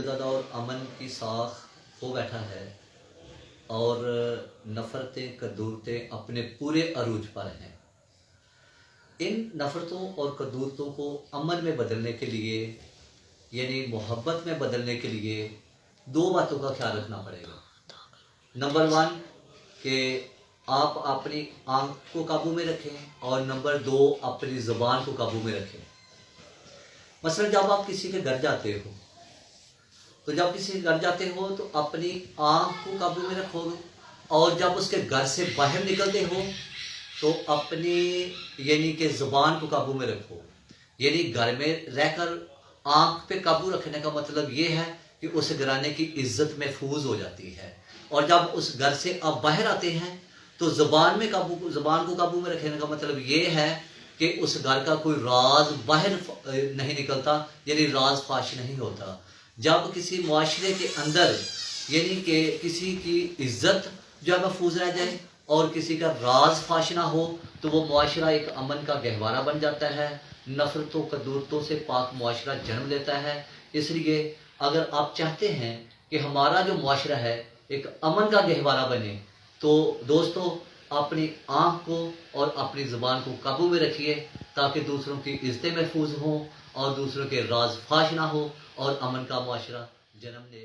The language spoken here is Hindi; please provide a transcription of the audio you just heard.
ज़्यादा और अमन की साख हो बैठा है और नफ़रतें कदूरतें अपने पूरे अरूज पर हैं। इन नफ़रतों और कदूरतों को अमन में बदलने के लिए यानी मोहब्बत में बदलने के लिए दो बातों का ख्याल रखना पड़ेगा। नंबर वन कि आप अपनी आंख को काबू में रखें और नंबर दो अपनी ज़ुबान को काबू में रखें। मसलन जब आप किसी के घर जाते हो तो जब किसी के घर जाते हो तो अपनी आंख को काबू में रखोगे और जब उसके घर से बाहर निकलते हो तो अपनी यानी कि ज़ुबान को काबू में रखो। यानी घर में रहकर आंख पे काबू रखने का मतलब ये है कि उस घराने की इज्जत महफूज हो जाती है, और जब उस घर से आप बाहर आते हैं तो ज़ुबान को काबू में रखने का मतलब ये है कि उस घर का कोई राज बाहर नहीं निकलता, यानी राज फाश नहीं होता। जब किसी मुआशरे के अंदर यानी कि किसी की इज्जत जो है महफूज रह जाए और किसी का राज फाश ना हो तो वो मुआशरा एक अमन का गहवारा बन जाता है, नफरतों कदूरतों से पाक मुआशरा जन्म लेता है। इसलिए अगर आप चाहते हैं कि हमारा जो मुआशरा है एक अमन का गहवारा बने तो दोस्तों अपनी आँख को और अपनी ज़ुबान को काबू में रखिए ताकि दूसरों की इज्जतें महफूज हों और दूसरों के राज फाश ना हो और अमन का मुआशरा जन्म ले।